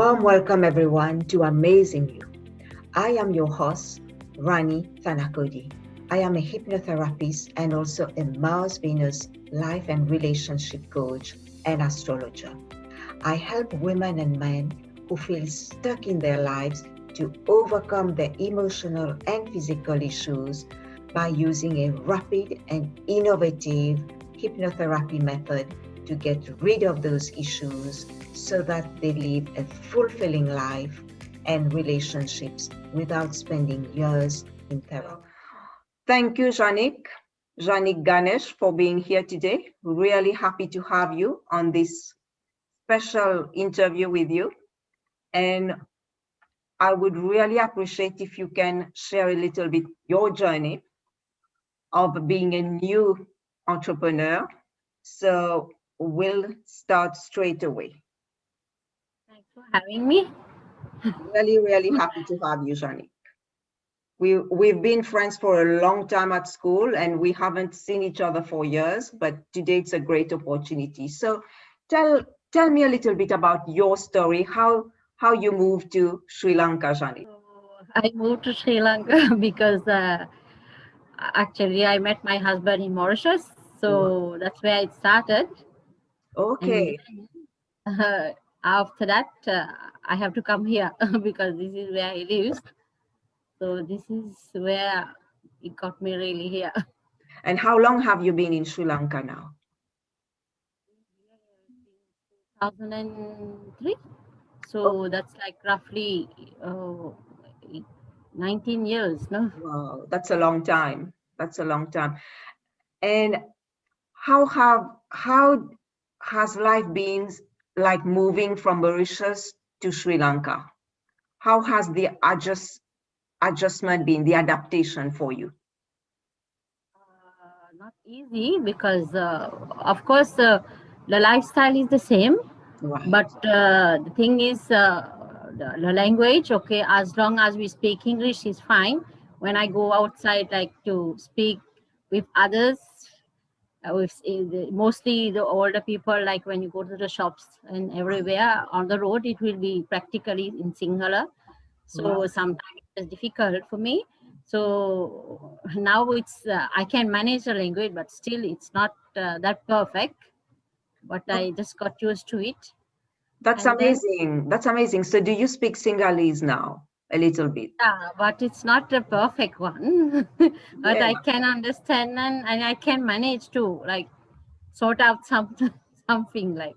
warm welcome everyone to Amazing You. I am your host, Rani Thanakodi. I am a hypnotherapist and also a Mars Venus life and relationship coach and astrologer. I help women and men who feel stuck in their lives to overcome their emotional and physical issues by using a rapid and innovative hypnotherapy method to get rid of those issues so that they live a fulfilling life and relationships without spending years in therapy. Thank you, Jeannick Ganesh, for being here today. Really happy to have you on this special interview with you. And I would really appreciate if you can share a little bit your journey of being a new entrepreneur. So we'll start straight away. Thanks for having me. Really happy to have you, Jeannick. We've been friends for a long time at school and we haven't seen each other for years, but today it's a great opportunity. So tell me a little bit about your story, how you moved to Sri Lanka, Jeannick. So I moved to Sri Lanka because actually I met my husband in Mauritius. So that's where it started. And Okay, then, after that, I have to come here because this is where he lives. So this is where it got me really here. and how long have you been in Sri Lanka now? 2003. Oh, So that's like roughly 19 years, no? wow, that's a long time. That's a long time. And how has life been like moving from Mauritius to Sri Lanka? How has the adjustment been, the adaptation for you? Not easy because, of course, the lifestyle is the same, Right. but the thing is, the language, okay, as long as we speak English is fine. When I go outside, like to speak with others, mostly the older people, like when you go to the shops and everywhere on the road, it will be practically in Sinhala. So Right. sometimes it's difficult for me. So now it's I can manage the language, but still it's not that perfect. But Oh, I just got used to it, that's and then amazing. That's amazing. So do you speak Sinhalese now? A little bit. but it's not a perfect one. But Yeah. I can understand, and I can manage to like sort out some something like.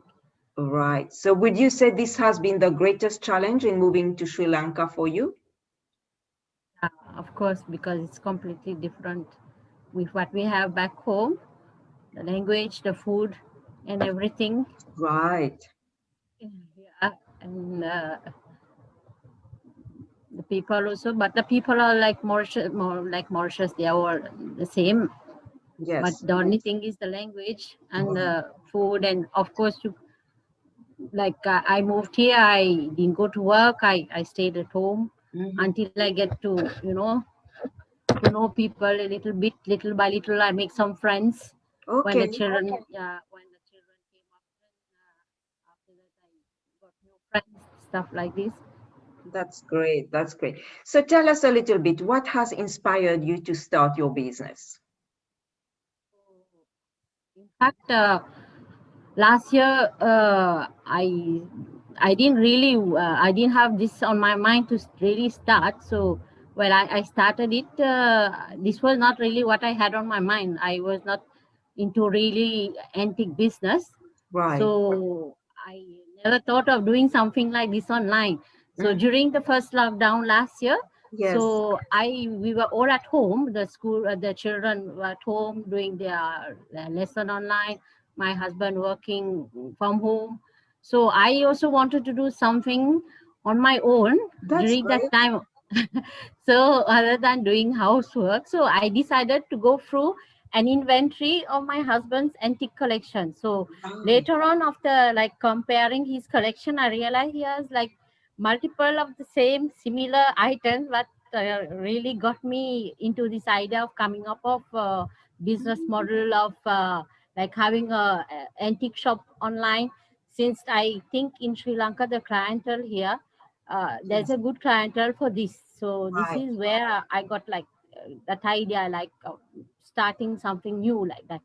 Right. So would you say this has been the greatest challenge in moving to Sri Lanka for you? Of course, because it's completely different with what we have back home, the language, the food, and everything. Right. Yeah, and the people also, but the people are like more like Mauritius. They are all the same, but Yes. the only thing is the language and Right. the food. And of course, you like I moved here. I didn't go to work. I stayed at home Mhm. until I get to know people a little bit, little by little. I make some friends when the Okay. children, when the children came up. And after that, I got new friends, stuff like this. That's great. That's great. So tell us a little bit, what has inspired you to start your business? In fact, last year I didn't really I didn't have this on my mind to really start. So when I started it, this was not really what I had on my mind. I was not into really antique business, Right. so I never thought of doing something like this online. So Mhm. during the first lockdown last year, Yes. so we were all at home. The school, the children were at home doing their lesson online. My husband working from home. So I also wanted to do something on my own That's during that great. time. So other than doing housework, so I decided to go through an inventory of my husband's antique collection. So Right. later on, after like comparing his collection, I realized he has like multiple of the same similar items, but really got me into this idea of coming up of business model of like having a antique shop online. since I think in Sri Lanka the clientele here, there's Yes. a good clientele for this. So this Right. is where I got like that idea, like starting something new like that.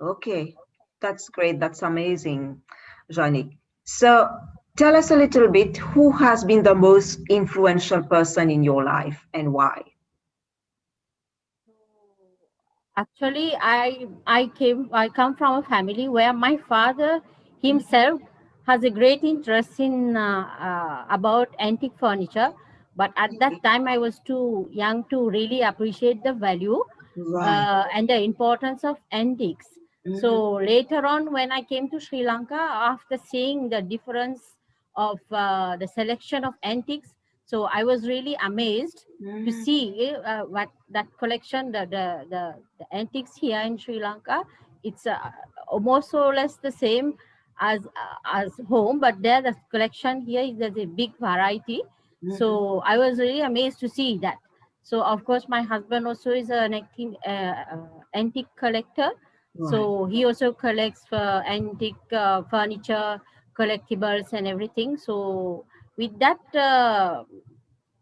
Okay. That's great. That's amazing, Jeannick. So tell us a little bit who has been the most influential person in your life and why? Actually, I come from a family where my father himself has a great interest in about antique furniture, but at that Okay. time I was too young to really appreciate the value Right. and the importance of antiques. Mm-hmm. So later on, when I came to Sri Lanka, after seeing the difference of the selection of antiques, so I was really amazed to Mm-hmm. see what that collection, the antiques here in Sri Lanka. It's almost or less the same as home, but there the collection here is there's a big variety. Mm-hmm. So I was really amazed to see that. So of course, my husband also is an antique collector. Right. So he also collects antique furniture, collectibles, and everything. So with that,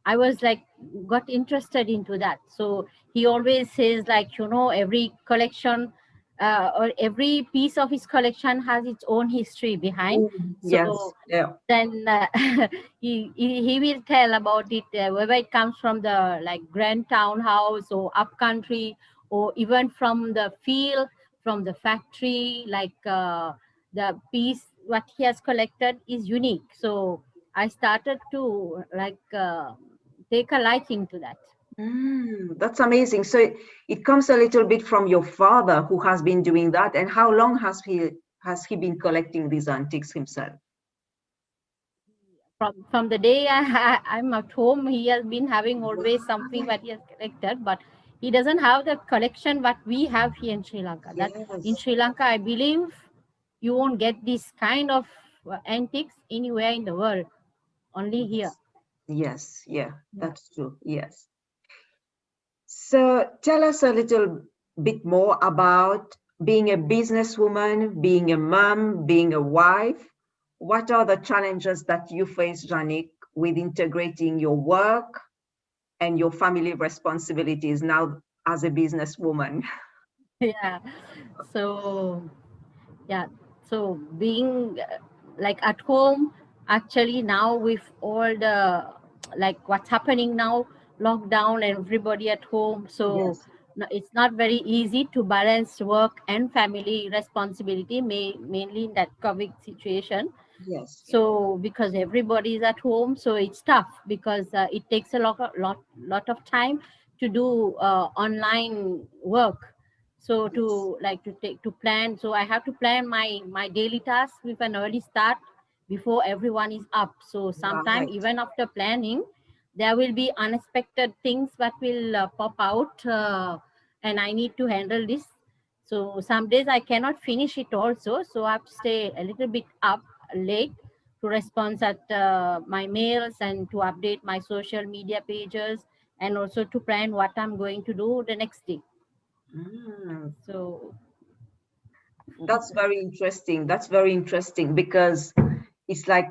I was like got interested into that. So he always says like every collection or every piece of his collection has its own history behind. Mm, yes. So Yeah. then he will tell about it, whether it comes from the like grand townhouse or up country, or even from the field, from the factory, like the piece what he has collected is unique. So I started to like take a liking to that. That's amazing. So it comes a little bit from your father who has been doing that. And how long has he been collecting these antiques himself? From the day I'm at home, he has been having always something Right. that he has collected, but he doesn't have the collection what we have here in Sri Lanka. That in Yes. Sri Lanka, I believe you won't get this kind of antiques anywhere in the world. Only here. Yes. Yes. Yeah. Yeah. That's true. Yes. So tell us a little bit more about being a businesswoman, being a mom, being a wife. What are the challenges that you face, Janik, with integrating your work and your family responsibilities now as a businesswoman? Yeah. So yeah, so being like at home, actually now with all the like what's happening now, lockdown and everybody at home, so Yes, it's not very easy to balance work and family responsibility, mainly in that COVID situation. yes, So because everybody is at home, so it's tough because it takes a lot of time to do online work. So yes. to plan, so I have to plan my daily tasks with an early start before everyone is up. So sometime Right. even after planning, there will be unexpected things that will pop out, and I need to handle this. So some days I cannot finish it also, so I have to stay a little bit up late to respond at my mails and to update my social media pages, and also to plan what I'm going to do the next day. Mm, So that's very interesting. That's very interesting because it's like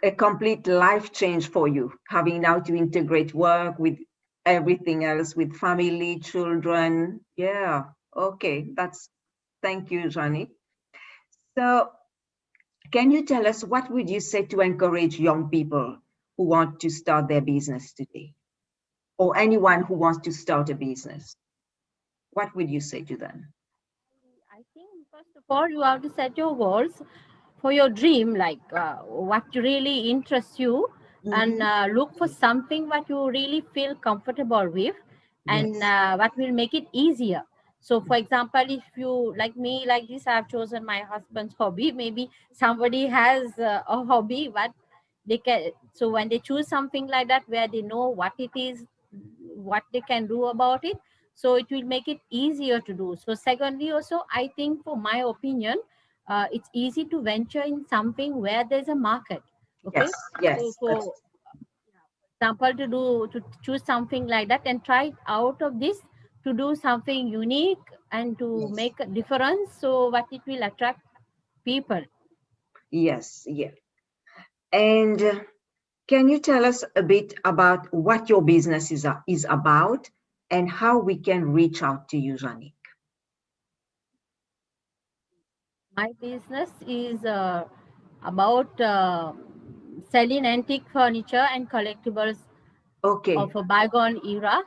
a complete life change for you, having now to integrate work with everything else, with family, children. Yeah. Okay. Thank you, Johnny. So, can you tell us what would you say to encourage young people who want to start their business today, or anyone who wants to start a business? What would you say to them? I think first of all you have to set your goals for your dream, like what really interests you, and Hmm. look for something that you really feel comfortable with, and Yes. what will make it easier. So for example, if you like me like this, I have chosen my husband's hobby. Maybe somebody has a hobby, but they can, so when they choose something like that where they know what it is, what they can do about it, so it will make it easier to do. So secondly also, I think for my opinion, it's easy to venture in something where there's a market. Okay, Yes. so Yes. for example, to choose something like that and try it out of this, to do something unique and to Yes. make a difference, so what it will attract people. Yes, yeah. And can you tell us a bit about what your business is about and how we can reach out to you, Jeannick? My business is about selling antique furniture and collectibles Okay, of a bygone era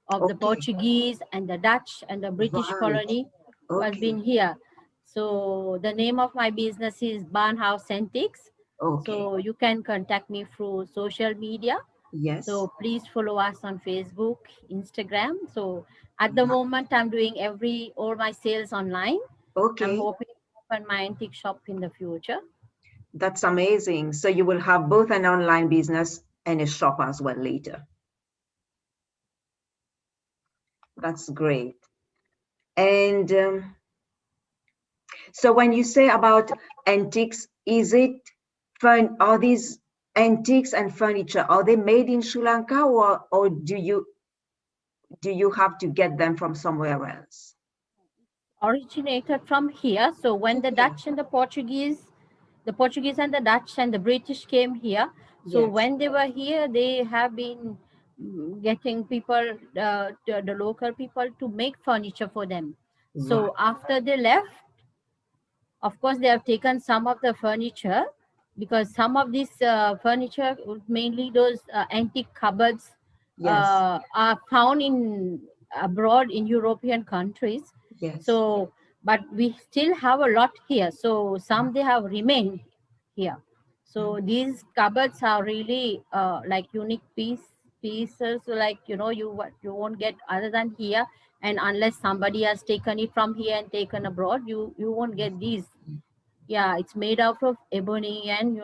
of the okay, Portuguese and the Dutch and the British right, colony who has okay, been here. So the name of my business is Barnhouse Antiques. okay, So you can contact me through social media. yes, So please follow us on Facebook, Instagram. So at the right. moment, I'm doing all my sales online. I'm Okay, hoping to open my antique shop in the future. that's amazing. So you will have both an online business and a shop as well later. That's great. And so when you say about antiques, is it fun? Are these antiques and furniture, are they made in Sri Lanka, or do you have to get them from somewhere else? Originated from here. So when Okay. The Portuguese and the Dutch and the British came here. So Yes. when they were here, they have been getting people, the local people, to make furniture for them. Right. So after they left, of course, they have taken some of the furniture, because some of this furniture, mainly those antique cupboards, Yes. are found in abroad in European countries. Yes. So, but we still have a lot here. So some they have remained here. So these cupboards are really like unique pieces. Like you won't get other than here, and unless somebody has taken it from here and taken abroad, you won't get these. Yeah, it's made out of ebony and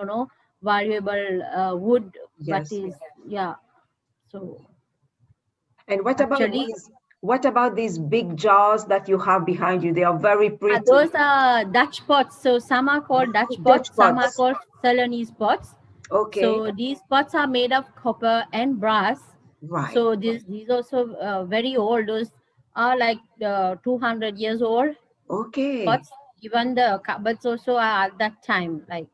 valuable wood, but Yes. is, yeah. So And actually, what about these big jars that you have behind you? They are very those pretty. are Dutch pots. So some are called Dutch Dutch pots, some are pots. called Ceylonese pots. Okay. So these pots are made of copper and brass. Right. So these also very old. Those are like 200 years old Okay. pots. Even the cupboards also are at that time, like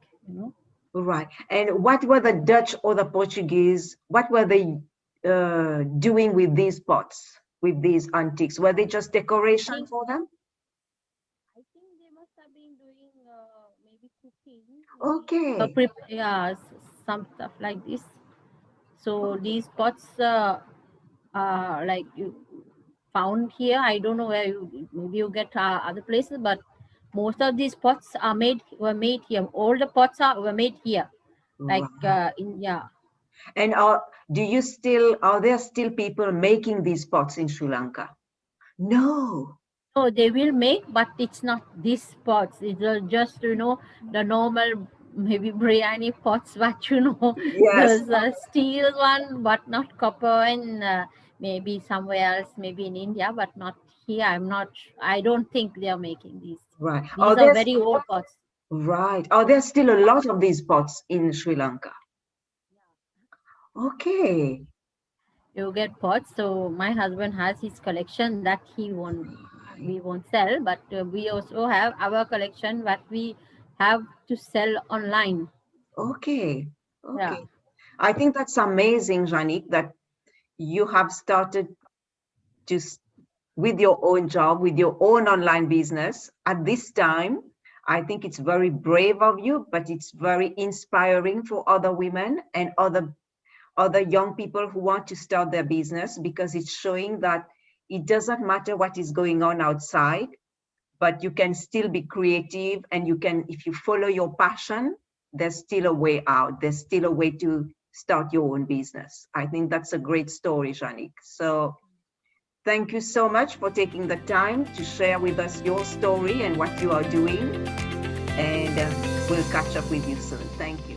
Right. And what were the Dutch or the Portuguese, what were they doing with these pots, with these antiques? Were they just I decoration think for them? I think they must have been doing maybe cooking, maybe Okay. yeah, some stuff like this. So these pots are like you found here. I don't know where maybe you get other places, but most of these pots were made here. All the pots were made here, like Right. in, yeah. And are there still people making these pots in Sri Lanka? No. So they will make, but it's not these pots. It's just the normal maybe biryani pots, but Yes. those steel one, but not copper, and maybe somewhere else, maybe in India, but not here. I don't think they are making these. Right. These are very old pots. Are there still a lot of these pots in Sri Lanka? Okay. You get pots. So my husband has his collection that we won't sell, but we also have our collection that we have to sell online. Okay. Yeah. Okay. I think that's amazing, Jeannick, that you have started just with your own job, with your own online business at this time. I think it's very brave of you, but it's very inspiring for other women and other young people who want to start their business, because it's showing that it doesn't matter what is going on outside, but you can still be creative, and you can, if you follow your passion, there's still a way out. There's still a way to start your own business. I think that's a great story, Jeannick. So thank you so much for taking the time to share with us your story and what you are doing. And we'll catch up with you soon. Thank you.